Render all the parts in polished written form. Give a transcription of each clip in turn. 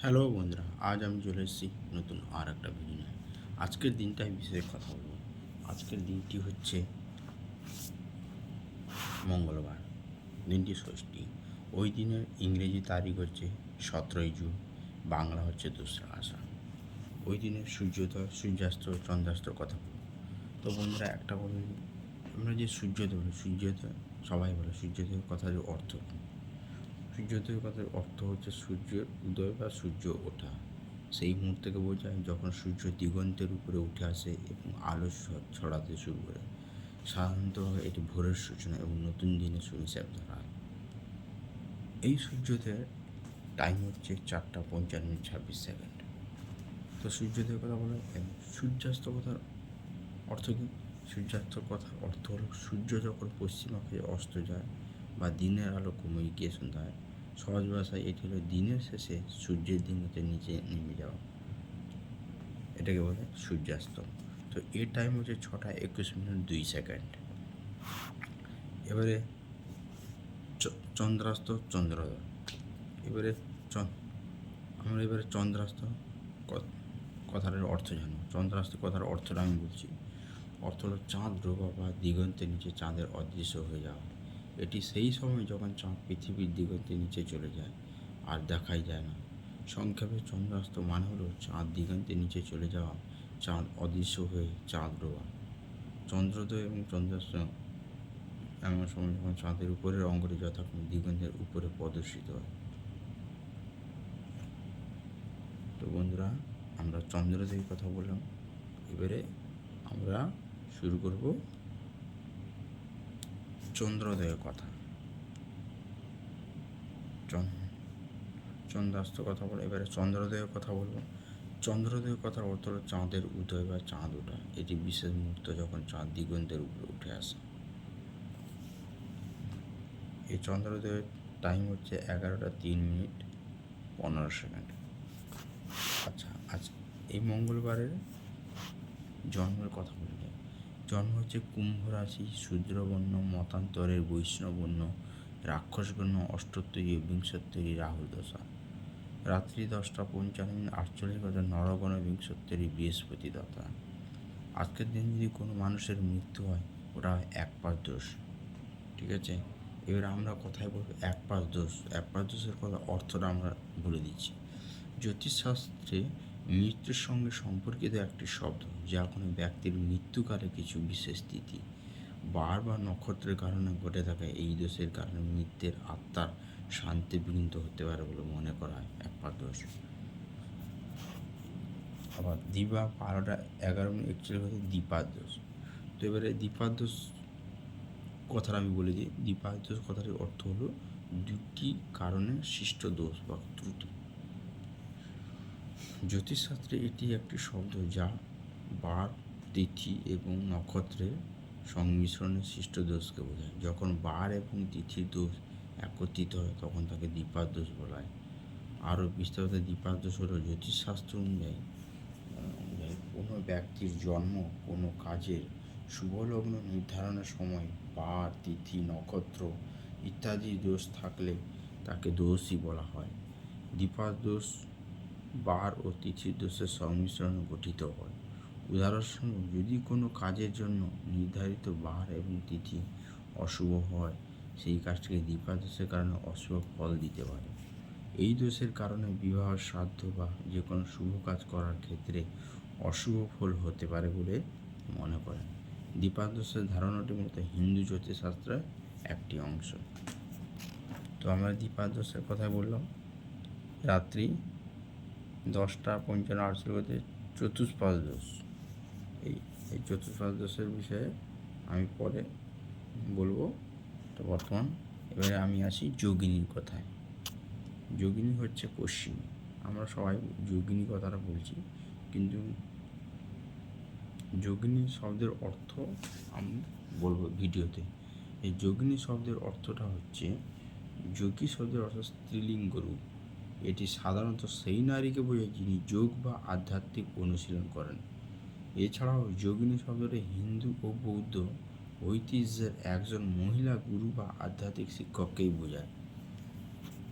Hello বন্ধুরা, আজ আমি চলে এসেছি নতুন আর একটা ভিডিও নিয়ে। আজকের দিনটাই বিষয়ে কথা বলবো। আজকের দিনটি হচ্ছে মঙ্গলবার, দিনটি ষষ্ঠী। ওই দিনের ইংরেজি তারিখ হচ্ছে 17ই জুন, বাংলা হচ্ছে 2রা আষাঢ়। ওই দিনের সূর্যোদয়, সূর্যাস্ত, চন্দ্রাস্তর কথা বলবো। তো বন্ধুরা, একটা বলে দিই, আমরা যে সূর্যোদয় বলি, সূর্যোদয় সবাই বলে সূর্যোদয়ের কথার অর্থ কী? সূর্যোদয়ের কথার অর্থ হচ্ছে সূর্যের উদয় বা সূর্য ওঠা। সেই মুহূর্তকে বোঝায় যখন সূর্য দিগন্তের উপরে উঠে আসে এবং আলো ছড়াতে শুরু করে। সাধারণত এটি ভোরের সূচনা এবং নতুন দিনের শুরু হিসাবে ধরা হয়। এই সূর্যোদয়ের টাইম হচ্ছে 4টা 55 মিনিট 26 সেকেন্ড। তো সূর্যোদয়ের কথা বলে, সূর্যাস্ত কথার অর্থ কী? সূর্যাস্তর কথার অর্থ হলো সূর্য যখন পশ্চিমাকে অস্ত যায় বা দিনের আলো কমে গিয়ে সন্ধ্যা হয়। সহজ ভাষায় এটি হলো দিনের শেষে সূর্যের দিগন্তে নিচে নেমে যাওয়া, এটাকে বলে সূর্যাস্ত। তো এর টাইম হচ্ছে 6টা 21 মিনিট 2 সেকেন্ড। এবারে চন্দ্রাস্ত, চন্দ্রোদয়। এবারে আমরা এবারে চন্দ্রাস্ত কথাটার অর্থ জানবো। চন্দ্রাস্ত কথার অর্থটা আমি বলছি। অর্থ হলো চাঁদ ডোবা বা দিগন্তের নিচে চাঁদের অদৃশ্য হয়ে যাওয়া। এটি সেই সময় যখন চাঁদ পৃথিবীর দিগন্তের নিচে চলে যায় আর দেখাই যায় না। সংক্ষেপে চন্দ্রাস্ত মানে হলো চাঁদ দিগন্তের নিচে চলে যাওয়া, চাঁদ অদৃশ্য হয়ে চাঁদ ডোবা। চন্দ্রোদয় এবং চন্দ্রাস্ত এমন সময় যখন চাঁদের উপরের অঙ্গটি যথাক্রমে দিগন্তের উপরে প্রদর্শিত হয়। তো বন্ধুরা, আমরা চন্দ্রোদয়ের কথা বললাম, এবারে আমরা শুরু করব চন্দ্রোদয়ের কথা। চন্দ্রাস্ত কথা বলে, এবারে চন্দ্রোদয়ের কথা বলবো। চন্দ্রোদয়ের কথার অর্থ হলো চাঁদের উদয় বা চাঁদ ওঠা। এটি বিশেষ মুহূর্ত যখন চাঁদ দিগন্তের উপরে উঠে আসে। এই চন্দ্রোদয়ের টাইম হচ্ছে 11টা 3 মিনিট 15 সেকেন্ড। আচ্ছা, আজ এই মঙ্গলবারের জন্মের কথা বললে, জন্ম হচ্ছে কুম্ভ রাশি, শূদ্রবর্ণ, মতান্তরের বৈষ্ণবর্ণ, রাক্ষসবর্ণ, অষ্টোত্তরী বিংশোত্তরী রাহুল দশা। রাত্রি 10টা 55 মিনিট 48 নরগণ বিংশোত্তরী বৃহস্পতি দশা। আজকের দিন যদি কোনো মানুষের মৃত্যু হয়, ওটা হয় একপাশ দোষ। ঠিক আছে, এবার আমরা কথায় বলবো একপাশ দোষ। একপাশ দোষের কথা অর্থটা আমরা বলে দিচ্ছি। জ্যোতিষশাস্ত্রে মৃত্যুর সঙ্গে সম্পর্কিত একটি শব্দ, যা কোনো ব্যক্তির মৃত্যুকালে কিছু বিশেষ তিথি, বার বা নক্ষত্রের কারণে ঘটে থাকা এই দোষের কারণে মৃত্যুর আত্মার শান্তি বিঘ্নিত হতে পারে বলে মনে করা হয় একপাশ দোষ। আবার দিবা 12টা 11 মিনিট 41 দ্বিপাদ দোষ। তো এবারে দ্বিপাদ দোষ কথাটা আমি বলে দিই। দ্বিপাদ দোষ কথাটির অর্থ হলো দুটি কারণে সৃষ্ট দোষ বা ত্রুটি। জ্যোতিষশাস্ত্রে এটি একটি শব্দ যা বার, তিথি এবং নক্ষত্রের সংমিশ্রণে সৃষ্ট দোষকে বোঝায়। যখন বার এবং তিথির দোষ একত্রিত হয় তখন তাকে দ্বিপাদ দোষ বলা হয়। আরও বিস্তারিত দ্বিপাদ দোষ হলো জ্যোতিষশাস্ত্র অনুযায়ী কোনো ব্যক্তির জন্ম, কোনো কাজের শুভলগ্ন নির্ধারণের সময় বার, তিথি, নক্ষত্র ইত্যাদি দোষ থাকলে তাকে দোষী বলা হয়। দ্বিপাদ দোষ বার ও তিথির দোষের সংমিশ্রণে গঠিত হয়। উদাহরণস্বরূপ, যদি কোনো কাজের জন্য নির্ধারিত বার এবং তিথি অশুভ হয়, সেই কাজটিকে দ্বিপাদ দোষের কারণে অশুভ ফল দিতে পারে। এই দোষের কারণে বিবাহ, শ্রাদ্ধ বা যে কোনো শুভ কাজ করার ক্ষেত্রে অশুভ ফল হতে পারে বলে মনে করেন। দ্বিপাদ দোষের ধারণাটি মূলত হিন্দু জ্যোতিষশাস্ত্রের একটি অংশ। তো আমরা দ্বিপাদ দোষের কথা বললাম। রাত্রি 10টা 55 চতুষ্পাদ দোষ। এই এই চতুষ্পাদ দোষের বিষয়ে আমি পরে বলবো। তো বর্তমান এবারে আমি আসি যোগিনীর কথায়। যোগিনী হচ্ছে পশ্চিমী। আমরা সবাই যোগিনী কথাটা বলছি, কিন্তু যোগিনী শব্দের অর্থ আমি বলবো ভিডিওতে। এই যোগিনী শব্দের অর্থটা হচ্ছে, যোগী শব্দের অর্থ স্ত্রীলিঙ্গ রূপ। এটি সাধারণত সেই নারীকে বোঝায় যিনি যোগ বা আধ্যাত্মিক অনুশীলন করেন। এছাড়াও যোগিনী শব্দটি হিন্দু ও বৌদ্ধ ঐতিহ্যের একজন মহিলা গুরু বা আধ্যাত্মিক শিক্ষককেই বোঝায়।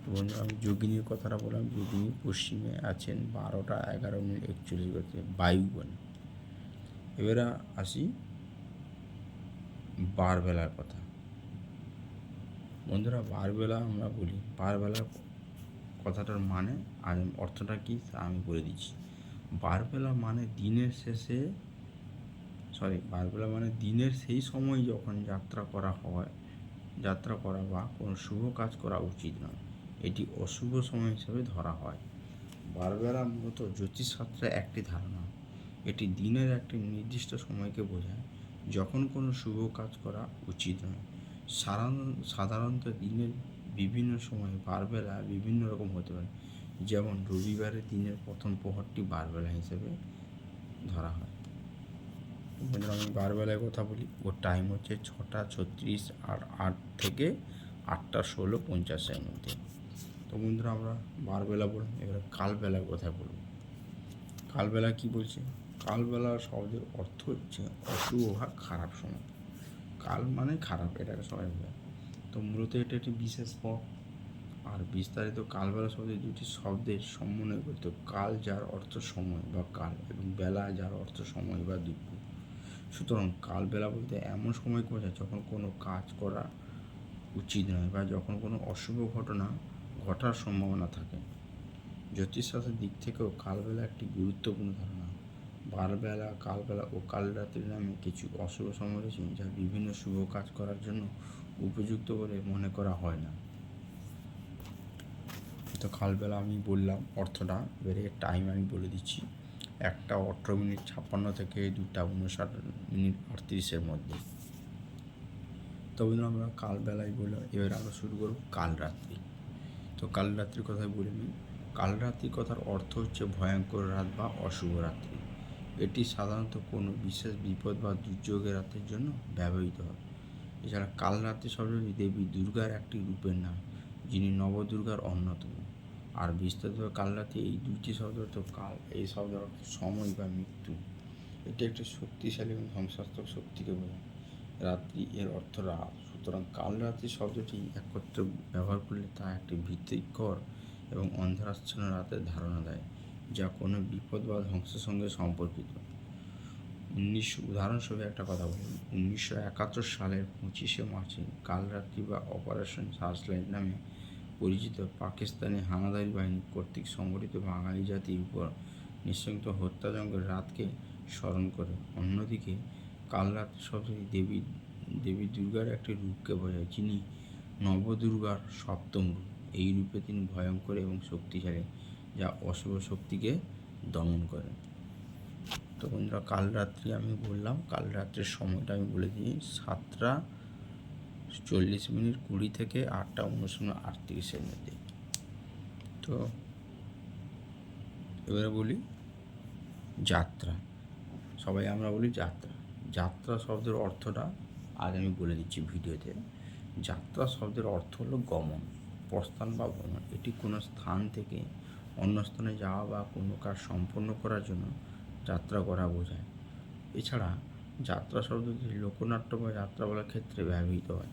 বন্ধুরা আমি যোগিনীর কথাটা বললাম। যোগিনী পশ্চিমে আছেন 12:11:41 বায়ুবনে। এবারে আসি বারবেলার কথা। বন্ধুরা বারবেলা আমরা বলি, বারবেলা কথাটার মানে আর অর্থটা কী তা আমি বলে দিচ্ছি। বারবেলা মানে দিনের শেষে বারবেলা মানে দিনের সেই সময় যখন যাত্রা করা বা কোনো শুভ কাজ করা উচিত নয়। এটি অশুভ সময় হিসেবে ধরা হয়। বারবেলা মূলত জ্যোতিষশাস্ত্রে একটি ধারণা। এটি দিনের একটি নির্দিষ্ট সময়কে বোঝায় যখন কোনো শুভ কাজ করা উচিত নয়। সাধারণত দিনের বিভিন্ন সময়ে বারবেলা বিভিন্ন রকম হতে পারে। যেমন রবিবারের দিনের প্রথম প্রহরটি বারবেলা হিসেবে ধরা হয়। আমি বারবেলার কথা বলি। ওর টাইম হচ্ছে 6:36 আর 8 থেকে 8:16:50 মধ্যে। তো বন্ধুরা আমরা বারবেলা বললাম, এবারে কালবেলার কথা বলব। কালবেলা কি বলছে? কালবেলা শব্দের অর্থ হচ্ছে অশুভ বা খারাপ সময়। কাল মানে খারাপ, এটাকে সবাই বোঝায়। তো মূলত এটা একটি বিশেষ পদ। আর বিস্তারিত কালবেলা শব্দের দুটি শব্দের সমন্বয় করতে কাল যার অর্থ সময় বা কাল এবং বেলা যার অর্থ সময় বা দুপুর। সুতরাং কালবেলা বলতে এমন সময়কে বোঝায় যখন কোনো কাজ করা উচিত নয় বা যখন কোনো অশুভ ঘটনা ঘটার সম্ভাবনা থাকে। জ্যোতিষশাস্ত্রের দিক থেকেও কালবেলা একটি গুরুত্বপূর্ণ ধারণা। বারবেলা, কালবেলা ও কালরাত্রি নামে কিছু অশুভ সময় রয়েছে যা বিভিন্ন শুভ কাজ করার জন্য উপযুক্ত বলে মনে করা হয় না। তো কালবেলা আমি বললাম অর্থটা, এবারে টাইম আমি বলে দিচ্ছি। 1:18:56 থেকে 2:59:38 মধ্যে। তবে আমরা কালবেলায় বললাম, এবার আমরা শুরু করব কালরাত্রি। তো কালরাত্রির কথাই বলে নিই। কালরাত্রির কথার অর্থ হচ্ছে ভয়ঙ্কর রাত বা অশুভ রাত্রি। এটি সাধারণত কোনো বিশেষ বিপদ বা দুর্যোগের রাতের জন্য ব্যবহৃত হয়। এছাড়া কালরাত্রি শব্দটি দেবী দুর্গার একটি রূপের নাম, যিনি নবদুর্গার অন্যতম। আর বিস্তারিতভাবে কালরাত্রি এই দুইটি শব্দ অর্থ কাল, এই শব্দের অর্থ সময় বা মৃত্যু। এটি একটি শক্তিশালী এবং ধ্বংসাত্মক শক্তিকে বোঝায়। রাত্রি এর অর্থ রাত। সুতরাং কালরাত্রি শব্দটি একত্রে ব্যবহার করলে তা একটি ভীতিকর এবং অন্ধকারাচ্ছন্ন রাতের ধারণা দেয়, যা কোনো বিপদ বা ধ্বংসের সঙ্গে সম্পর্কিত। উদাহরণস্বরূপ একটা কথা বলি। 1971 সালের 25শে মার্চে কালরাত্রি বা অপারেশন সার্চলাইট নামে পরিচিত পাকিস্তানি হানাদারি বাহিনী কর্তৃক সংগঠিত বাঙালি জাতির উপর নৃশংস হত্যাযজ্ঞের রাতকে স্মরণ করে। অন্যদিকে কালরাত্রি শব্দটি দেবী দুর্গার একটি রূপকে বোঝায়, যিনি নবদুর্গার সপ্তম রূপ। এই রূপে তিনি ভয়ঙ্কর এবং শক্তিশালী, যা অশুভ শক্তিকে দমন করে। তো বন্ধুরা কালরাত্রি আমি বললাম, কালরাত্রির সময়টা আমি বলে দিই 7:40:20 থেকে 8:19:38 মধ্যে। তো এবারে বলি যাত্রা। সবাই আমরা বলি যাত্রা। যাত্রা শব্দের অর্থটা আজ আমি বলে দিচ্ছি ভিডিওতে। যাত্রা শব্দের অর্থ হলো গমন, প্রস্থান বা ভ্রমণ। এটি কোনো স্থান থেকে অন্য স্থানে যাওয়া বা কোনো কাজ সম্পন্ন করার জন্য যাত্রা করা বোঝায়। এছাড়া যাত্রা শব্দটি লোকনাট্য বা যাত্রা বলার ক্ষেত্রে ব্যবহৃত হয়।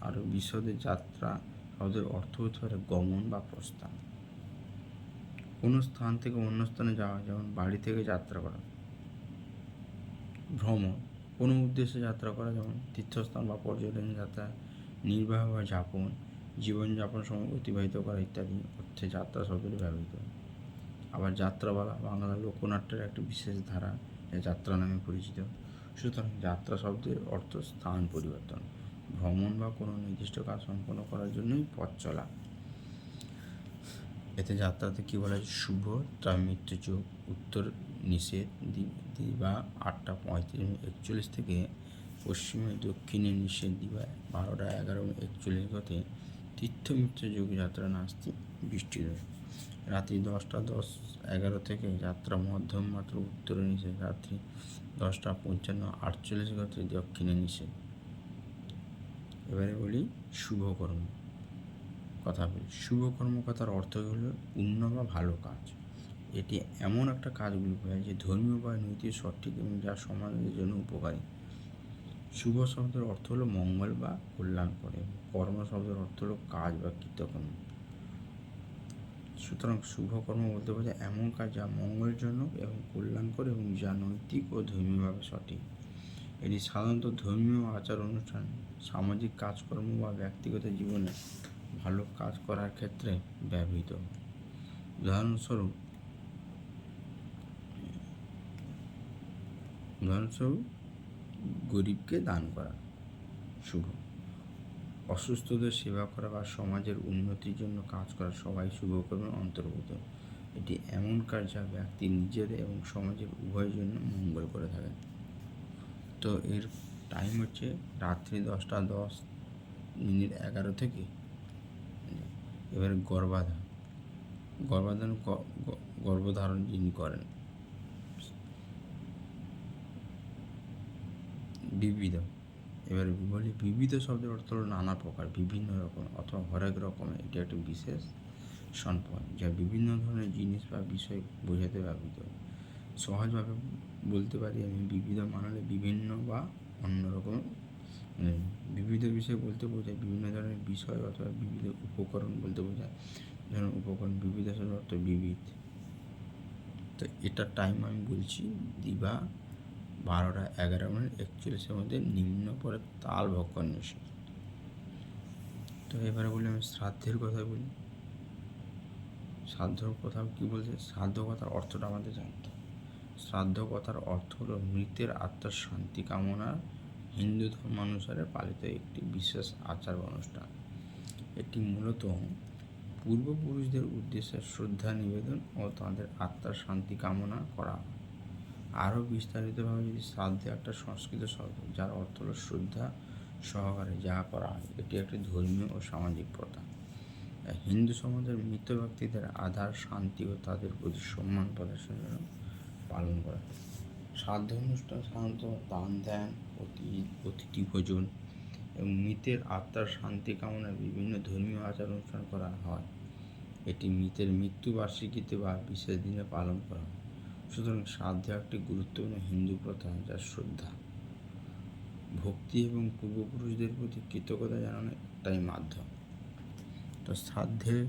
আরও বিশদে যাত্রা শব্দের অর্থ হতে পারে গমন বা প্রস্থান। কোনো স্থান থেকে অন্য স্থানে যাওয়া, যেমন বাড়ি থেকে যাত্রা করা। ভ্রমণ, কোনো উদ্দেশ্যে যাত্রা করা, যেমন তীর্থস্থান বা পর্যটন যাত্রা। নির্বাহ বা যাপন, জীবনযাপন সময় অতিবাহিত করা ইত্যাদি অর্থে যাত্রা শব্দটি ব্যবহৃত হয়। আবার যাত্রা বলা বাংলা লোকনাট্যের একটি বিশেষ ধারা, যা যাত্রা নামে পরিচিত। সুতরাং যাত্রা শব্দের অর্থ স্থান পরিবর্তন, ভ্রমণ বা কোনো নির্দিষ্ট কাজ সম্পন্ন করার জন্যই পথ চলা। এতে যাত্রাতে কী বলা হয়? শুভ তা মৃত্যুযোগ, উত্তর নিষেধ দিবা 8:35:41 থেকে পশ্চিমে দক্ষিণে নিষেধ দিবা 12:11:41 গতে তীর্থ মৃত্যুযোগ যাত্রা নাস্তি বৃষ্টি হয়। রাত্রি 10:10:11 থেকে যাত্রা মধ্যম মাত্র, উত্তরে নিষেধ। রাত্রি 10:55:48 গতে দক্ষিণে নিষেধ। এবারে বলি শুভকর্ম কথা বলি। শুভকর্ম কথার অর্থ হলো পুণ্য বা ভালো কাজ। এটি এমন একটা কাজগুলি বোঝায় যে ধর্মীয় বা নৈতিক সঠিক এবং যা সমাজের জন্য উপকারী। শুভ শব্দের অর্থ হলো মঙ্গল বা কল্যাণ করে। কর্ম শব্দের অর্থ হলো কাজ বা কৃতকর্ম। সুতরাং শুভকর্ম বলতে বোঝায় এমন কাজ যা মঙ্গলজনক এবং কল্যাণকর এবং যা নৈতিক ও ধর্মীয়ভাবে সঠিক। এটি সাধারণত ধর্মীয় আচার অনুষ্ঠান, সামাজিক কাজকর্ম বা ব্যক্তিগত জীবনে ভালো কাজ করার ক্ষেত্রে ব্যবহৃত। উদাহরণস্বরূপ গরিবকে দান করা শুভ। অসুস্থদের সেবা করা বা সমাজের উন্নতির জন্য কাজ করা সবাই শুভকর্মের অন্তর্ভুক্ত। এটি এমন কাজ যা ব্যক্তি নিজের এবং সমাজের উভয়ের জন্য মঙ্গল করে থাকে। তো এর টাইম হচ্ছে রাত্রি 10:10 থেকে। এবারে গর্ভধারণ যিনি করেন। বিবিধ, এবারে বলি বিবিধ শব্দের অর্থ হলো নানা প্রকার, বিভিন্ন রকম অথবা হরেক রকমের। এটি একটি বিশেষ সম্পদ যা বিভিন্ন ধরনের জিনিস বা বিষয় বোঝাতে ব্যবহৃত। সহজভাবে বলতে পারি আমি, বিবিধ মানে বিভিন্ন বা অন্যরকম। বিবিধ বিষয় বলতে বোঝায় বিভিন্ন ধরনের বিষয় অথবা বিবিধ উপকরণ বলতে বোঝায়। ধরুন উপকরণ, বিবিধ শব্দের অর্থ বিবিধ। তো এটার টাইম আমি বলছি দিবা 12:11 মধ্যে নিম্ন পরে তাল ভক্ষণ নিষেধ। তো এবারে বলি আমি শ্রাদ্ধের কথা বলি। শ্রাদ্ধ কথা কী বলছে? শ্রাদ্ধ কথার অর্থটা আমাদের জানতে হবে। শ্রাদ্ধ কথার অর্থ হলো মৃতের আত্মার শান্তি কামনা হিন্দু ধর্মানুসারে পালিত একটি বিশেষ আচার অনুষ্ঠান। এটি মূলত পূর্বপুরুষদের উদ্দেশ্যে শ্রদ্ধা নিবেদন ও তাদের আত্মার শান্তি কামনা করা হয়। আরও বিস্তারিতভাবে যদি শ্রাদ্ধে একটা সংস্কৃত শব্দ যার অর্থ হলো শ্রদ্ধা সহকারে যা করা হয়। এটি একটি ধর্মীয় ও সামাজিক প্রথা। হিন্দু সমাজের মৃত ব্যক্তিদের আধার শান্তি ও তাদের প্রতি সম্মান প্রদর্শনের জন্য পালন করা হয়। শ্রাদ্ধ অনুষ্ঠান সাধারণত দান ধ্যান, অতিথি ভোজন এবং মৃতের আত্মার শান্তি কামনায় বিভিন্ন ধর্মীয় আচার অনুষ্ঠান করা হয়। এটি মৃতের মৃত্যুবার্ষিকীতে বা বিশেষ দিনে পালন করা হয়। সুতরাং শ্রাদ্ধ একটি গুরুত্বপূর্ণ হিন্দু প্রথা যা শ্রদ্ধা, ভক্তি এবং পূর্বপুরুষদের প্রতি কৃতজ্ঞতা জানানোর একটাই মাধ্যম। তো শ্রাদ্ধের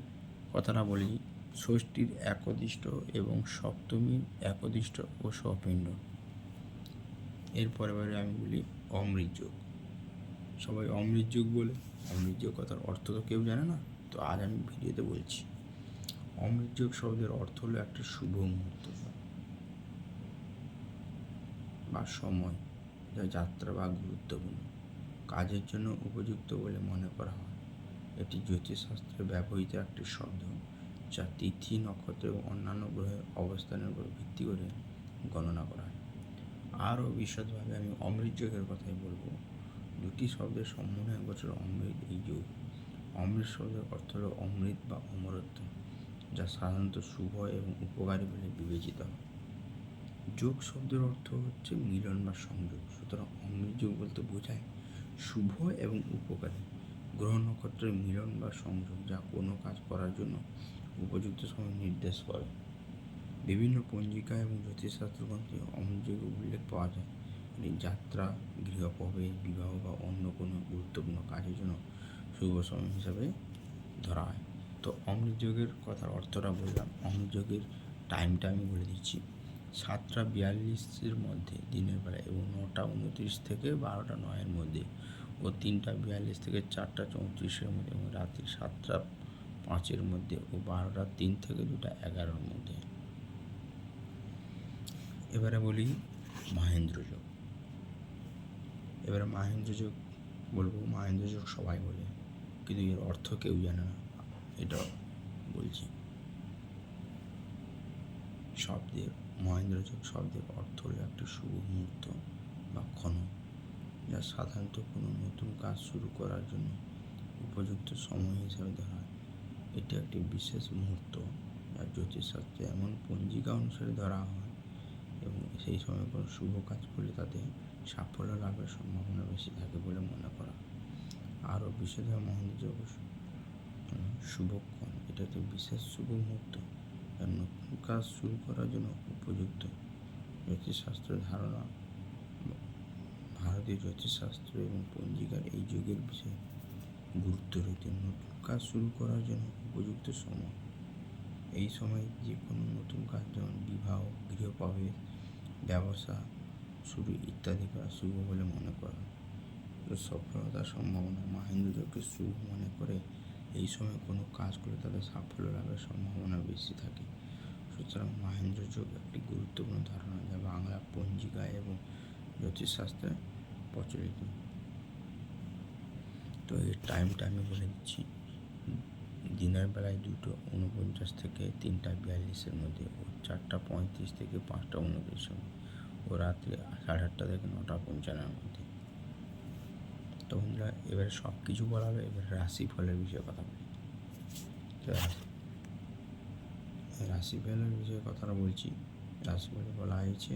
কথাটা বলি, ষষ্ঠীর একদিষ্ট এবং সপ্তমীর একদিষ্ট ও সপিণ্ড। এরপরে আমি বলি অমৃতযোগ। সবাই অমৃতযোগ বলে, অমৃতযোগ কথার অর্থ তো কেউ জানে না। তো আজ আমি ভিডিওতে বলছি। অমৃতযোগ শব্দের অর্থ হলো একটা শুভ মুহূর্ত বা সময় যা যাত্রা বা গুরুত্বপূর্ণ কাজের জন্য উপযুক্ত বলে মনে করা হয়। এটি জ্যোতিষশাস্ত্রে ব্যবহৃত একটি শব্দ যা তিথি, নক্ষত্র এবং অন্যান্য গ্রহের অবস্থানের উপর ভিত্তি করে গণনা করা হয়। আরও বিশদভাবে আমি অমৃতযোগের কথাই বলবো। দুটি শব্দের সমন্বয়ে গঠিত অমৃত এই যোগ। অমৃত শব্দের অর্থ হলো অমৃত বা অমরত্ব, যা সাধারণত শুভ এবং উপকারী বলে বিবেচিত হয়। যোগ শব্দের অর্থ হচ্ছে মিলন বা সংযোগ। সুতরাং অমৃতযোগ বলতে বোঝায় শুভ এবং উপকারী গ্রহ নক্ষত্রের মিলন বা সংযোগ, যা কোনো কাজ করার জন্য উপযুক্ত সময় নির্দেশ করে। বিভিন্ন পঞ্জিকা এবং জ্যোতিষশাস্ত্র গ্রন্থে অমৃতযোগের উল্লেখ পাওয়া যায়। এটি যাত্রা, গৃহপ্রবেশ, বিবাহ বা অন্য কোনো গুরুত্বপূর্ণ কাজের জন্য শুভ সময় হিসাবে ধরা হয়। তো অমৃতযোগের কথার অর্থটা বললাম। অমৃতযোগের টাইমটা আমি বলে দিচ্ছি। 7:42 মধ্যে দিনের বেলা এবং 9:29 থেকে 12:09 মধ্যে ও 3:42 থেকে 4:34 মধ্যে এবং রাত্রি 7:05 মধ্যে ও 12:03 থেকে 2:11 মধ্যে। এবারে বলি মহেন্দ্রযোগ। মহেন্দ্রযোগ বলবো। মহেন্দ্রযোগ সবাই বলে, কিন্তু এর অর্থ কেউ জানে না। এটা বলছি। মহেন্দ্রযোগ শব্দের অর্থ হলো একটি শুভ মুহূর্ত বা ক্ষণ যা সাধারণত কোনো নতুন কাজ শুরু করার জন্য উপযুক্ত সময় হিসাবে ধরা হয়। এটি একটি বিশেষ মুহূর্ত যা জ্যোতিষশাস্ত্রে এমন পঞ্জিকা অনুসারে ধরা হয় এবং সেই সময় কোনো শুভ কাজ করলে তাতে সাফল্য লাভের সম্ভাবনা বেশি থাকে বলে মনে করা হয়। আরও বিশেষভাবে মহেন্দ্রযোগ শুভক্ষণ। এটা একটি বিশেষ শুভ মুহূর্ত যা নতুন কাজ শুরু করার জন্য উপযুক্ত। জ্যোতিষশাস্ত্রের ধারণা ভারতীয় জ্যোতিষশাস্ত্র এবং পঞ্জিকার এই যুগের বিষয়ে গুরুত্ব রয়েছে। নতুন কাজ শুরু করার জন্য উপযুক্ত সময়। এই সময় যে কোনো নতুন কাজ যেমন বিবাহ, গৃহপ্রবেশ, ব্যবসা শুরু ইত্যাদি করা শুভ বলে মনে করা হয়। সফলতার সম্ভাবনা মহেন্দ্রযোগকে শুভ মনে করে এই সময় কোনো কাজ করে তাদের সাফল্য লাভের সম্ভাবনা বেশি থাকে। সুতরাং মহেন্দ্রযোগ একটি গুরুত্বপূর্ণ ধারণা যা বাংলা পঞ্জিকা এবং জ্যোতিষশাস্ত্রে প্রচলিত। তো এর টাইমটা আমি বলে দিচ্ছি। দিনের বেলায় 2:49 থেকে 3:42 মধ্যে, ও 4:35 থেকে 5:29 সময়, ও রাত্রি 8:30 থেকে 9:55 মধ্যে। তো বন্ধুরা, এবারে সব কিছু বলা হবে, এবারে রাশিফলের বিষয়ে কথা বলি। তো রাশিফলের বিষয়ে কথাটা বলছি। রাশিফলে বলা হয়েছে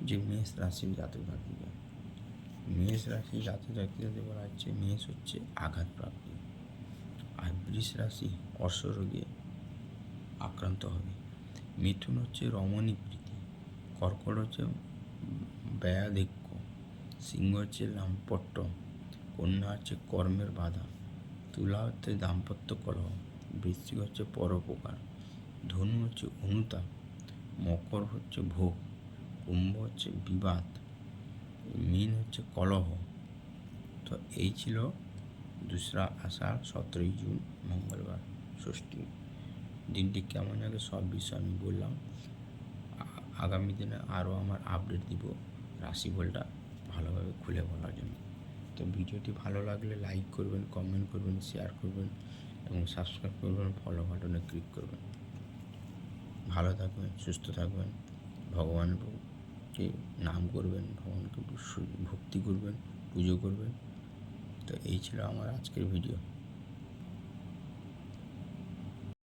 যে মেষ রাশির জাতক জাতিকা, মেষ রাশির জাতক জাতিকাদের বলা হচ্ছে মেষ হচ্ছে আঘাতপ্রাপ্তি, আর বৃষ রাশি অর্শরোগে আক্রান্ত হবে। মিথুন হচ্ছে রমণী প্রীতি, কর্কট হচ্ছে ব্যয়াধিক্য, সিংহ হচ্ছে লাম্পট্য, কন্যা হচ্ছে কর্মের বাধা, তুলা হচ্ছে দাম্পত্য কলহ, বৃশ্চিক হচ্ছে পরোপকার, ধনু হচ্ছে অনুতাপ, মকর হচ্ছে ভোগ, কুম্ভ হচ্ছে বিবাদ, মীন হচ্ছে কলহ। তো এই ছিল 2রা আষাঢ় 17ই জুন মঙ্গলবার ষষ্ঠী। দিনটি কেমন যাবে সব বিষয় আমি বললাম। আগামী দিনে আরও আমার আপডেট দিব রাশিফলটা ভালোভাবে খুলে বলার জন্য। তো ভিডিওটি ভালো লাগলে লাইক করবেন, কমেন্ট করবেন, শেয়ার করবেন এবং সাবস্ক্রাইব করবেন, ফলো বাটনে ক্লিক করবেন। ভালো থাকবেন, সুস্থ থাকবেন, ভগবানকে নাম করবেন, ভগবানকে ভক্তি করবেন, পুজো করবেন। তো এই ছিল আমার আজকের ভিডিও।